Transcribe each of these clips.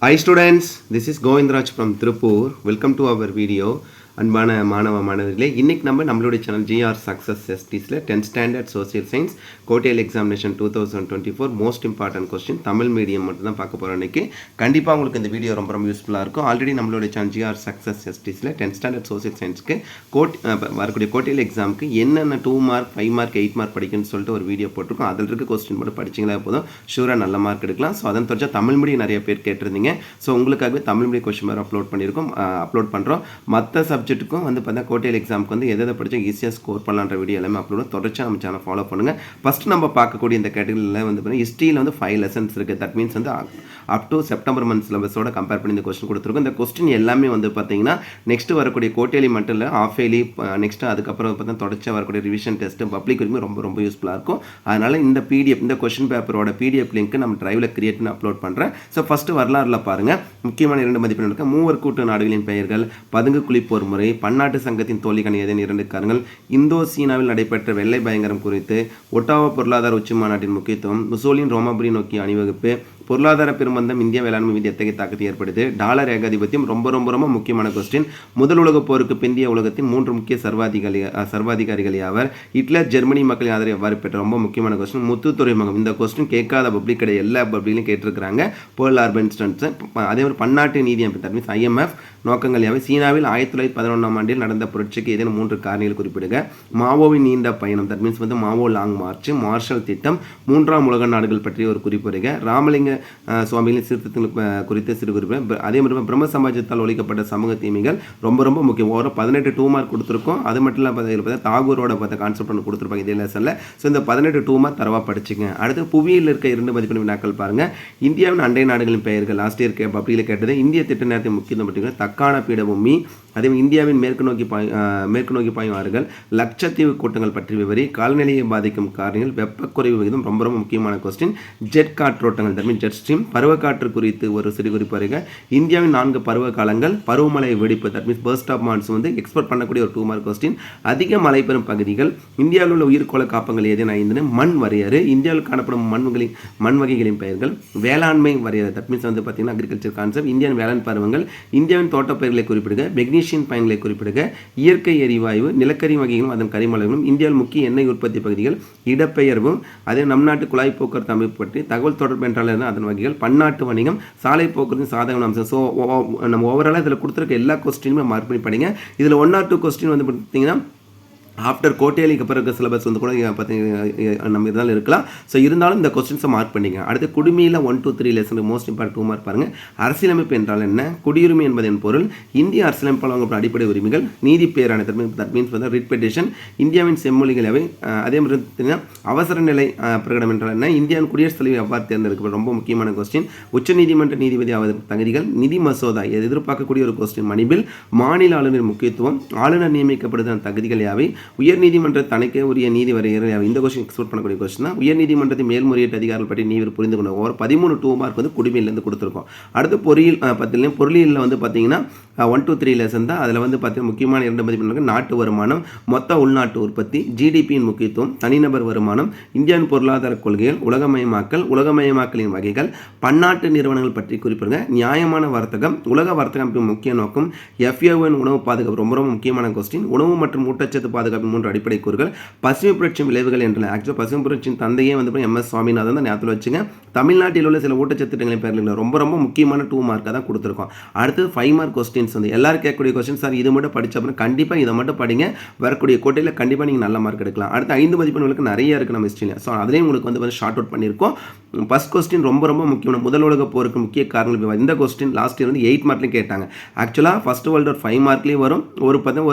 Hi students, this is Govindraj from Tirupur. Welcome to our video. அன்பான மாணவ மாணவர்களே, இன்னைக்கு நம்மளுடைய சேனல் ஜிஆர் சக்ஸஸ் எஸ்டிஸில் 10th standard social science quarterly examination 2024 most important question Tamil medium மட்டும் தான் பார்க்க போகிறோம். இன்றைக்கி கண்டிப்பாக உங்களுக்கு இந்த வீடியோ ரொம்ப யூஸ்ஃபுல்லாக இருக்கும். ஆல்ரெடி நம்மளுடைய சேனல் ஜிஆர் சக்ஸஸ் எஸ்டிஸில் 10th ஸ்டாண்டர்ட் சோசியல் சயின்ஸ்க்கு வரக்கூடிய கோட்டையல் எக்ஸாமுக்கு என்னென்ன 2 மார்க் 5 மார்க் 8 மார்க் படிக்கணும்னு சொல்லிட்டு ஒரு வீடியோ போட்டிருக்கோம். அதில் இருக்க கொஸ்டின் மட்டும் படிச்சிங்களா போதும், ஷூராக நல்ல மார்க் எடுக்கலாம். ஸோ அதன் தொடர்ச்சி தமிழ் மீடியம் நிறைய பேர் கேட்டிருந்தீங்க. ஸோ உங்களுக்காகவே தமிழ் மீடியம் கொஸ்டின் மாதிரி அப்லோட் பண்ணுறோம். மற்ற சப்ஜெக்ட்டுக்கும் வந்து பார்த்தா கோட்டையல் எக்ஸாமுக்கு வந்து எதை படித்தா ஈஸியாக ஸ்கோர் பண்ணலான்ற வீடியோ எல்லாமே அப்லோட் தொடர்ச்சியாக நம்ம சேனல் ஃபாலோ பண்ணுங்கள். ஃபஸ்ட்டு நம்ம பார்க்கக்கூடிய இந்த கேட்டகரியில் வந்து பார்த்தீங்கன்னா ஹிஸ்ட்ரியில் வந்து 5 லெசன்ஸ் இருக்குது. தட் மீன்ஸ் வந்து அப் டு செப்டம்பர் மந்த் சிலபஸோட கம்பேர் பண்ணி இந்த கொஸ்டின் கொடுத்துருக்கோம். இந்த கொஸ்டின் எல்லாமே வந்து பார்த்தீங்கன்னா நெக்ஸ்ட் வரக்கூடிய கோட்டையலி மட்டும் இல்லை, ஆஃப் இயர்லி, நெக்ஸ்ட்டு அதுக்கப்புறம் பார்த்தா தொடர்ச்சியாக வரக்கூடிய ரிவிஷன் டெஸ்ட்டு பப்ளிக் வரைக்கும் ரொம்ப யூஸ்ஃபுல்லாக இருக்கும். அதனால் இந்த பிடிஎஃப், இந்த கொஸ்டின் பேப்பரோட பிடிஎஃப் லிங்க் நம்ம டிரைவில் கிரியேட் பண்ணி அப்லோட் பண்ணுறேன். ஸோ ஃபஸ்ட்டு வரலாறுல பாருங்கள். முக்கியமான 2 மதிப்பெண் இருக்க மூவர் கூட்டு நாடுகளின் பெயர்கள், பதுங்கு குளிப்போர் முறை, பன்னாட்டு சங்கத்தின் தோல்விக்கான ஏதேனும் 2 காரணங்கள், இந்தோ சீனாவில் நடைபெற்ற வெள்ளை பயங்கரம் குறித்து, ஒட்டாவா பொருளாதார உச்சி மாநாட்டின் முக்கியத்துவம், முசோலின் ரோமாபுரி நோக்கிய அணிவகுப்பு, பொருளாதார பெருமந்தம் இந்திய வேளாண்மை மீது எத்தகைய தாக்கத்தை ஏற்படுது, டாலர் ஏகாதிபத்தியம் ரொம்ப முக்கியமான கொஸ்டின். முதல் உலகப் போருக்கு பிந்திய உலகத்தின் 3 முக்கிய சர்வாதிகாரிகள் யாவர், ஹிட்லர் ஜெர்மனி மக்களின் ஆதரவு எவ்வாறு பெற்ற ரொம்ப முக்கியமான கொஸ்டின். முத்து துறைமுகம், இந்த கொஸ்டின் கேட்காத பப்ளிக் கிடையாது, எல்லா பப்ளிக்லையும் கேட்டிருக்கிறாங்க. Pearl urban stunts. அதே மாதிரி பன்னாட்டு நீதி அமைப்பு, தட் மீன்ஸ் IMF நோக்கங்கள் யாவை, சீனாவில் 1911ஆம் ஆண்டில் நடந்த புரட்சிக்கு ஏதேனும் 3 காரணிகள் குறிப்பிடுக, மாவோவின் நீண்ட பயணம், தட் மீன்ஸ் வந்து மாவோ லாங் மார்ச், மார்ஷல் திட்டம், 3ஆம் உலக நாடுகள் பற்றிய ஒரு குறிப்பிடுக, ராமலிங்க சுவாமிகளின் சீர்திருத்தங்கள் குறித்து சிறு குறிப்பு. அதே மாதிரி பிரம்ம சமாஜத்தால் ஒழிக்கப்பட்ட சமூக தீமைகள் ரொம்ப முக்கியம். ஒரு 18 2 மார்க் கொடுத்துருக்கோம். அது மட்டும் இல்லாமல் தாகூரோட கான்செப்ட் ஒன்று கொடுத்துருப்பாங்க இதே லெசனில். ஸோ இந்த 18 2 மார்க் தரவாக படிச்சுங்க. அடுத்து புவியில் இருக்க 2 மதிப்பெண் வினாக்கள் பாருங்கள். இந்தியாவின் அண்டை நாடுகளின் பெயர்கள் லாஸ்ட் இயர் பப்ளியில் கேட்டது. இந்திய திட்ட நேரத்தை முக்கியத்துவம் பற்றின தக்கான பீடபூமி, அதே இந்தியாவின் மேற்கு நோக்கி பாயும் ஆறுகள், லட்சத்தீவு கூட்டங்கள் பற்றி விவரி, காலநிலையை பாதிக்கும் காரணிகள், வெப்பக்குறைவு விகிதம் ரொம்ப முக்கியமான கொஸ்டின், ஜெட் காற்றோட்டங்கள், தட் மீன் ஜெட் ஸ்ட்ரீம், பருவக்காற்று குறித்து ஒரு சிறு குறிப்பு வருக, இந்தியாவின் 4 பருவ காலங்கள், பருவமழை வெடிப்பு, that means first of monsoon வந்து எக்ஸ்போர்ட் பண்ணக்கூடிய ஒரு 2 மார்க் கொஸ்டின், அதிக மழை பெறும் பகுதிகள், இந்தியாவில் உள்ள உயிர்கோள காப்பங்கள் ஏதேனும் 5, மண் வரையறு, இந்தியாவில் காணப்படும் மண் வகைகளின் பெயர்கள், வேளாண்மை வரையறு, தட் மீன்ஸ் வந்து பார்த்தீங்கன்னா அக்ரிகல்ச்சர் கான்செப்ட், இந்தியாவின் வேளாண் பருவங்கள், இந்தியாவின் தோட்டப்பயிர்களை குறிப்பிடுக, மெக்னீஷியன் பயன்களை குறிப்பிடுக, இயற்கை எரிவாயு, நிலக்கரி வகைகளும் அதன் கரிமலைகளும், இந்தியாவில் முக்கிய எண்ணெய் உற்பத்தி பகுதிகள், இடப்பெயர்வும், அதே நம் நாட்டு குழாய் போக்குவரத்து அமைப்பு பற்றி தகவல் தொடர்பு என்றால் அதன் வகைகள், பன்னாட்டு வணிகம், சாலை போக்குவரத்து சாதக அம்சம். ஸோ நம்ம ஓவராலாக இதில் கொடுத்துருக்க எல்லா கொஸ்டினுமே மார்க் பண்ணி படிங்க. இதில் 1 or 2 கொஸ்டின் வந்து பார்த்தீங்கன்னா ஆஃப்டர் கோட்டையலிக்கு அப்புறம் இருக்க சிலபஸ் வந்து கூட பார்த்தீங்கன்னா நம்ம இருந்தாலும் இருக்கலாம். ஸோ இருந்தாலும் இந்த கொஸ்டின்ஸை மார்க் பண்ணிங்க. அடுத்து குடிமையில் 1 to 3 lesson most important 2 mark பாருங்கள். அரசியலமைப்பு என்றால் என்ன, குடியுரிமை என்பதன் பொருள், இந்திய அரசியலமைப்பால் வழங்கப்பட்ட அடிப்படை உரிமைகள், நீதி பேராணை, தட் மீன்ஸ் வந்து ரிட் பெட்டிஷன், இந்தியாவின் செம்மொழிகள் அவை, அதே மாதிரி பார்த்தீங்கன்னா அவசர நிலை பிரகடனம் என்றால் என்ன, இந்தியாவின் குடியரசுத் தலைவர் எவ்வாறு தேர்ந்தெடுக்கப்படும் ரொம்ப முக்கியமான கொஸ்டின், உச்சநீதிமன்ற நீதிபதி ஆவதற்கு தகுதிகள், நிதி மசோதா எதிர்பார்க்கக்கூடிய ஒரு கொஸ்டின், மணிபில், மாநில ஆளுநர் முக்கியத்துவம், ஆளுநர் நியமிக்கப்படுவதன் தகுதிகள் யாவை, உயர்நீதிமன்ற தனக்கே உரிய நீதி வரையறை, இந்த கொஸ்டின் எக்ஸ்போர்ட் பண்ணக்கூடிய கொஸ்டின் தான். உயர்நீதிமன்றத்தின் மேல்முறையீட்டு அதிகாரிகள் பற்றி நீர் புரிந்து கொண்டு ஒரு 13 2 மார்க் வந்து குடிமையிலேருந்து கொடுத்துருக்கோம். அடுத்து பொருளியலில் வந்து பார்த்தீங்கன்னா 1 to 3 லெசன் தான். அதில் வந்து பார்த்தீங்கன்னா முக்கியமான 2 மதிப்பெண்கள், நாட்டு வருமானம், மொத்த உள்நாட்டு உற்பத்தி, ஜிடிபியின் முக்கியத்துவம், தனிநபர் வருமானம், இந்தியாவின் பொருளாதார கொள்கைகள், உலகமயமாக்கலின் வகைகள், பன்னாட்டு நிறுவனங்கள் பற்றி குறிப்பிடுங்க, நியாயமான வர்த்தகம், உலக வர்த்தக அமைப்பின் முக்கிய நோக்கம், FAOவின் உணவு பாதுகாப்பு ரொம்ப முக்கியமான கொஸ்டின், உணவு மற்றும் ஊட்டச்சத்து பாதுகாப்பு 3 அடிப்படை கூறுகள், பசுமை புரட்சியின் விளைவுகள் என்ற ஆக்சுவலாக பசுமை புரட்சியின் தந்தையே வந்து MS சுவாமிநாதன் தான் ஞாபகத்தில் வச்சுங்க. தமிழ்நாட்டில் உள்ள சில ஊட்டச்சத்து திட்டங்களின் பெயர்கள் ரொம்ப முக்கியமான 2 மார்க்காக தான் கொடுத்துருக்கோம். அடுத்து 5 மார்க் கொஸ்டின்ஸ் வந்து எல்லாரும் கேட்கக்கூடிய கொஸ்டின். சார் இது மட்டும் படித்த அப்புறம் கண்டிப்பாக இதை மட்டும் படிங்க, வரக்கூடிய கோட்டையில் கண்டிப்பாக நீங்கள் நல்ல மார்க் எடுக்கலாம். அடுத்து 5 மதிப்பெண்களுக்கு நிறைய இருக்குது நம்ம ஹிஸ்ட்ரியில். ஸோ அதுலேயும் உங்களுக்கு வந்து ஷார்ட் அவுட் பண்ணியிருக்கோம். ஃபஸ்ட் கொஸ்டின் ரொம்ப முக்கியமான முதல் உலக போருக்கு முக்கிய காரணங்கள். இந்த கொஸ்டின் லாஸ்ட் இயர் வந்து 8 மார்க்லையும் கேட்டாங்க. ஆக்சுவலாக ஃபர்ஸ்ட் வேர்ல்டு வார் 5 மார்க்லேயும் வரும். ஒரு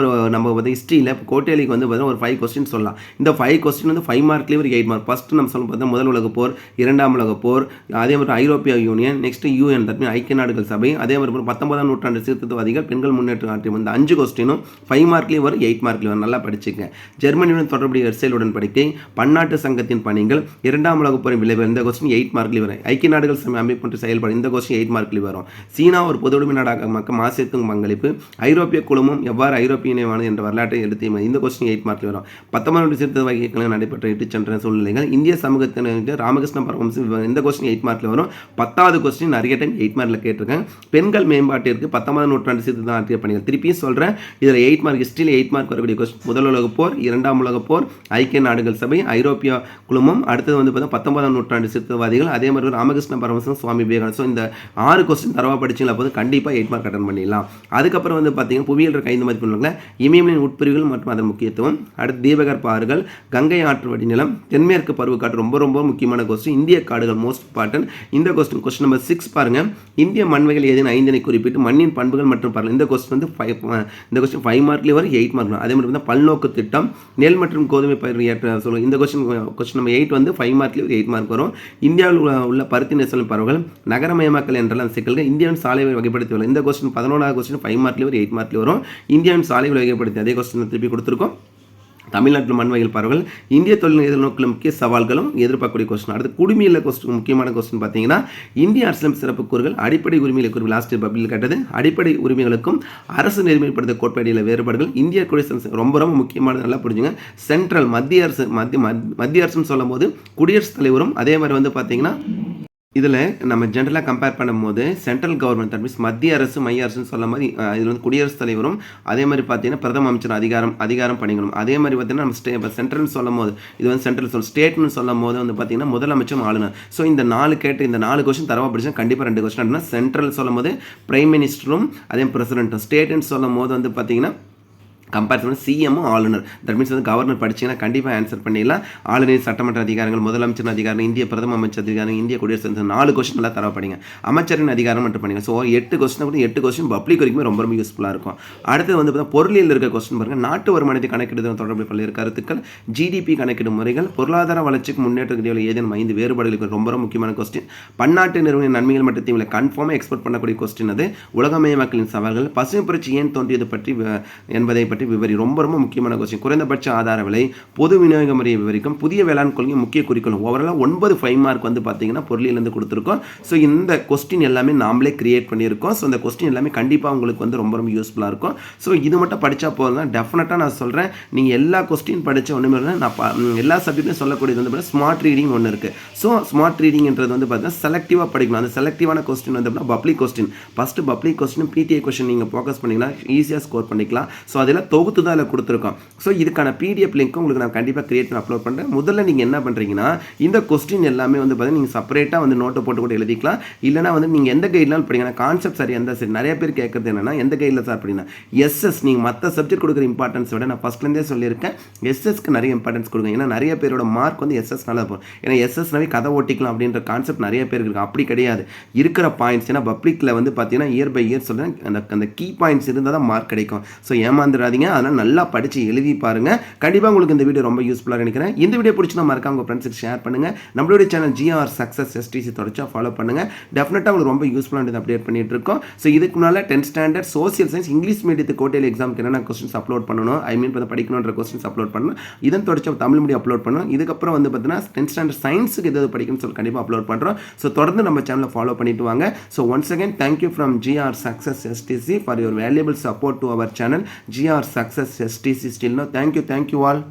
நம்ம வந்து ஹிஸ்ட்ரியில் கோட்டையிலுக்கு வந்து ஒரு 5 கொஸ்டின் சொல்லலாம். இந்த 5 கொஸ்டின் வந்து 5 மார்க்லேயே ஒரு 8 மார்க். ஃபர்ஸ்ட் நம்ம சொல்ல பார்த்தா முதல் உலக போர், 2ஆம் உலக போர், அதே மாதிரி ஐரோப்பிய union, next UN, that mean ஐக்கிய நாடுகள் சபை, அதே மாதிரி 19ஆம் நூற்றாண்டு சீர்திருத்தவாதிகள், பெண்கள் முன்னேற்ற ஆற்றிய இந்த 5 கொஸ்டினும் 5 மார்க்லேயும் வரும், 8 மார்க்லேயும் வரும். நல்லா படிச்சுங்க. ஜெர்மனியுடன் தொடர்புடைய வெர்சைல் உடன்படிக்கை, பன்னாட்டு சங்கத்தின் பணிகள், 2ஆம் உலக போரின் விளைவு, இந்த கொஸ்டின் 8 மார்க்லேயும் வரும். ஐக்கிய நாடுகள் அமைப்பு செயல்பாடு இந்த கொஸ்டின் 8 மார்க்லேயும் வரும். சீனா ஒரு பொதுவுடைமை நாடாக மாசிற்கும் பங்களிப்பு, ஐரோப்பிய குழுமம் எவ்வாறு ஐரோப்பிய இணையமானது என்ற வரலாற்றை எடுத்து இந்த கொஸ்டின் 8 மார்க்ல வரும். 19 சீர்திருத்த வகைகள் நடைபெற்ற இட்டுச் சென்ற சூழ்நிலைகள், இந்திய சமூகத்தினர் ராமகிருஷ்ண பரமஹம்ச இந்த கொஸ்டின் 8 மார்க்ல வரும். 10வது கொஸ்டின் நிறைய டைம் 8 மார்க்ல கேட்டிருக்காங்க. பெண்கள் மேம்பாட்டிற்கு 19ஆம் நூற்றாண்டு சீர்திருத்தம் ஆற்றிய பணிகள் திருப்பியும் சொல்றேன். இதுல 8 மார்க் ஹிஸ்டரியில் 8 மார்க் வரக்கூடிய கொஸ்டின் முதல் உலகப் போர், இரண்டாம் உலகப் போர், ஐக்கிய நாடுகள் சபை, ஐரோப்பிய குழுமம், அடுத்தது வந்து 19ஆம் நூற்றாண்டு சீர்திருத்தவாதிகள், அதே மாதிரி ராமகிருஷ்ண பரமஹம்சம், சுவாமி விவேகானந்தர். ஸோ இந்த 6 கொஸ்டின் தரவா படிச்சிங்களா போது கண்டிப்பாக 8 மார்க் அட்டன் பண்ணிடலாம். அதுக்கப்புறம் வந்து பார்த்தீங்கன்னா புவியியல் இருக்க 5 மதிப்பெண்களை இமயமலையின் உட்பிரிவுகள் மற்றும் அதன் முக்கியத்துவம், அடுத்து தீபகற்ப ஆறுகள், கங்கை ஆற்று வடிநிலம், தென்மேற்கு பருவக்காற்று ரொம்ப ரொம்ப முக்கியமான கொஸ்டின், இந்திய காடுகள் மோஸ்ட் இம்பார்ட்டன்ட். இந்த கொஸ்டின் நம்பர் 6 பாருங்க, இந்திய மண்வகைகள் ஏதேனும் 5 குறிப்பிட்டு மண்ணின் பண்புகள் மற்றும் பரவல். இந்த கொஸ்டின் வந்து 5 மார்க்லேயே வரும், 8 மார்க். அதே மாதிரி வந்து பல்நோக்கு திட்டம், நெல் மற்றும் கோதுமை பயிர் ஏற்ற சொல்லுங்கள். இந்த கொஸ்டின் நம்பர் 8 வந்து 5 மார்க்லேயே 8 மார்க் வரும். இந்தியாவில் உள்ள பருத்தி நெசல் பரவல்கள், நகரமயமாக்கல் என்றெல்லாம் சிக்கல்கள், இந்தியாவின் சாலை வகைப்படுத்தி வரும். இந்த கொஸ்டின் 11வது கொஸ்டின் 5 மார்க்லேயே 8 மார்க்லேயே வரும். இந்தியாவின் சாலைகள் வகைப்படுத்தி அதே கொஸ்டின் திருப்பி கொடுத்துருக்கோம். தமிழ்நாட்டில் மண்வகைகள் பரவல், இந்திய தொழில் எதிர்நோக்கில் முக்கிய சவால்களும் எதிர்பார்க்கக்கூடிய கொஸ்டின். அடுத்து குடிமையில கொஸ்டின் முக்கியமான கொஸ்டின் பார்த்தீங்கன்னா, இந்திய அரசியலமைப்பு சிறப்பு கூறுகள், அடிப்படை உரிமைகளை குறிப்பு லாஸ்ட் பப்ளில் கேட்டது, அடிப்படை உரிமைகளுக்கும் அரசு நெறிமுறைப்படுத்த கோட்பாடுகளில் வேறுபாடுகள், இந்திய குடியரசு ரொம்ப ரொம்ப முக்கியமானது, நல்லா புரிஞ்சுங்க. சென்ட்ரல் மத்திய அரசு மத்திய அரசுன்னு சொல்லும் போது குடியரசுத் தலைவரும், அதே மாதிரி வந்து பார்த்தீங்கன்னா இதில் நம்ம ஜென்ரலாக கம்பேர் பண்ணும்போது சென்ட்ரல் கவர்மெண்ட் தட் மீன்ஸ் மத்திய அரசு மைய அரசுன்னு சொல்ல மாதிரி இதில் வந்து குடியரசுத் தலைவரும், அதே மாதிரி பார்த்தீங்கன்னா பிரதம அமைச்சர் அதிகாரம் பண்ணிக்கணும். அதே மாதிரி பார்த்தீங்கன்னா நம்ம சென்ட்ரல்னு சொல்லும் போது இது வந்து சென்ட்ரல் ஸ்டேட்னு சொல்லும் போது வந்து பார்த்தீங்கன்னா முதலமைச்சரும் ஆளுநர். ஸோ இந்த 4 கொஸ்டின் தரவா படிச்சா கண்டிப்பாக 2 கொஸ்டின் அப்படின்னா, சென்ட்ரல் சொல்லும் போது பிரைம் மினிஸ்டரும் அதே பிரசிடென்ட்டும், ஸ்டேட்டுன்னு சொல்லும் போது வந்து பார்த்தீங்கன்னா கம்பேரிசன் சிஎம்மும் ஆளுநர். தட் மீன்ஸ் வந்து கவர்னர் படிச்சிங்கன்னா கண்டிப்பாக ஆன்சர் பண்ணிடலாம். ஆளுநர், சட்டமன்ற அதிகாரங்கள், முதலமைச்சர் அதிகாரம், இந்திய பிரதம அமைச்சர் அதிகாரம், இந்திய குடியரசு 4 கொஸ்டின் எல்லாம் தரவா படிங்க. அமைச்சரின் அதிகாரம் மட்டும் பண்ணிங்க. ஸோ 8 கொஸ்டின் கூட 8 கொஸ்டின் பப்ளிக் வரைக்கும் ரொம்ப ரொம்ப யூஸ்ஃபுல்லாக இருக்கும். அடுத்து வந்து பார்த்தா பொருளியல் இருக்க கொஸ்டின் பாருங்க. நாட்டு வருமானத்தை கணக்கிடுதல் தொடர்பு பல்வேறு கருத்துக்கள், ஜிடிபி கணக்கிடும் முறைகள், பொருளாதார வளர்ச்சிக்கு முன்னேற்றத்தில் ஏதேனும் 5 வேறுபாடுகளுக்கு ரொம்ப ரொம்ப முக்கியமான கொஸ்டின். பன்னாட்டு நிறுவன நன்மைகள் மற்றும் தீமைகளை கன்ஃபார்மாக எக்ஸ்போர்ட் பண்ணக்கூடிய கொஸ்டின். அது உலகமயமாக்கலின் சவால்கள், பசுமை புரட்சி ஏன் தோன்றியது பற்றி என்பதை பற்றி விவரி ரொம்ப ரொம்ப முக்கியமான கொஸ்டின். குறைந்தபட்ச ஆதார விலை, பொது விநியோக முறையை விவரிக்கும், புதிய வேளாண் கொள்கை முக்கிய குறிக்கோள். ஓவராலாக 9 5 மார்க் வந்து பார்த்தீங்கன்னா பொருளிலிருந்து கொடுத்துருக்கோம். ஸோ இந்த கொஸ்டின் எல்லாமே நாமளே கிரியேட் பண்ணியிருக்கோம். ஸோ இந்த கொஸ்டின் எல்லாமே கண்டிப்பாக உங்களுக்கு வந்து ரொம்ப ரொம்ப யூஸ்ஃபுல்லாக இருக்கும். ஸோ இது மட்டும் படித்தா போதும். டெஃபினட்டாக நான் சொல்கிறேன், நீங்கள் எல்லா கொஸ்டின் படித்த ஒன்றுமே இல்லை, நான் எல்லா சப்ஜெக்ட்லையும் சொல்லக்கூடியது வந்து பார்த்தீங்கன்னா ஸ்மார்ட் ரீடிங் ஒன்று இருக்குது. ஸோ ஸ்மார்ட் ரீடிங்ன்றது வந்து பார்த்தீங்கன்னா செலக்டிவாக படிக்கணும். அந்த செலக்டிவான கொஸ்டின் வந்து அப்படின்னா public question. First public question PTI question நீங்கள் ஃபோக்கஸ் பண்ணிங்கன்னா ஈஸியாக ஸ்கோர் பண்ணிக்கலாம். ஸோ அதெல்லாம் தொகுத்து தான் அதில் கொடுத்துருக்கோம். ஸோ இதுக்கான பிடிஎஃப் லிங்க் உங்களுக்கு நான் கண்டிப்பாக கிரியேட் பண்ணி அப்லோட் பண்ணுறேன். முதல்ல நீங்கள் என்ன பண்ணுறீங்கன்னா, இந்த கொஸ்டின் எல்லாமே வந்து பார்த்தீங்கன்னா நீங்கள் செப்பரேட்டாக வந்து நோட்டை போட்டு கூட எழுதிக்கலாம். இல்லைனா வந்து நீங்கள் எந்த கைட்லாம் படிங்க, கான்செப்ட் சரி எந்த சரி. நிறைய பேர் கேட்குறது என்னன்னா, எந்த கைடில் சார் அப்படின்னா எஸ்எஸ். நீங்கள் மற்ற சப்ஜெக்ட் கொடுக்குற இம்பார்ட்டன்ஸ் விட நான் ஃபஸ்ட்லேருந்தே சொல்லியிருக்கேன், எஸ்எஸ்க்கு நிறைய இம்பார்ட்டன்ஸ் கொடுங்க. ஏன்னா நிறைய பேரோட மார்க் வந்து எஸ்எஸ்னால போகும். ஏன்னா எஸ்எஸ்னாவே கதை ஓட்டிக்கலாம் அப்படின்ற கான்செப்ட் நிறைய பேருக்கு இருக்குது. அப்படி கிடையாது, இருக்கிற பாயிண்ட்ஸ். ஏன்னா பப்ளிக்கில் வந்து பார்த்தீங்கன்னா இயர் பை இயர் சொல்கிறேன், அந்த கீ பாயிண்ட்ஸ் இருந்தால் தான் மார்க் கிடைக்கும். ஸோ ஏமாந்துடாதீங்க. அதனால் நல்லா படித்து எழுதி பாருங்கள். கண்டிப்பாக உங்களுக்கு இந்த வீடியோ ரொம்ப யூஸ்ஃபுல்லாக நினைக்கிறேன். இந்த வீடியோ பிடிச்சினா மறக்காம உங்கள் ஃப்ரெண்ட்ஸுக்கு ஷேர் பண்ணுங்கள். நம்மளுடைய சேனல் GR சக்ஸஸ் STC தொடர்ச்சியாக ஃபாலோ பண்ணுங்கள். டெஃபினட்டாக உங்களுக்கு ரொம்ப யூஸ்ஃபுல்லாக அப்டேட் பண்ணிட்டு இருக்கோம். ஸோ இதுக்கு முன்னால் 10th standard social science English மீடியத்துக்கு கோட்டையில் எக்ஸாமுக்கு என்னென்ன கொஸ்டின்ஸ் அப்லோட் பண்ணணும், படிக்கணுன்ற கொஸ்டின்ஸ் அப்லோட் பண்ணணும். இதன் தொடர்ச்சியாக தமிழ் மீடியம் அப்லோட் பண்ணணும். இதுக்கப்புறம் வந்து பார்த்தீங்கன்னா 10th ஸ்டாண்டர்ட் சயின்ஸுக்கு எதாவது படிக்கணும்னு சொல்லி கண்டிப்பாக அப்லோட் பண்ணுறோம். ஸோ தொடர்ந்து நம்ம சேனலில் ஃபாலோ பண்ணிட்டு வாங்க. So once again thank you from GR success STC for your valuable support to our channel GR success STC. Still no, thank you all.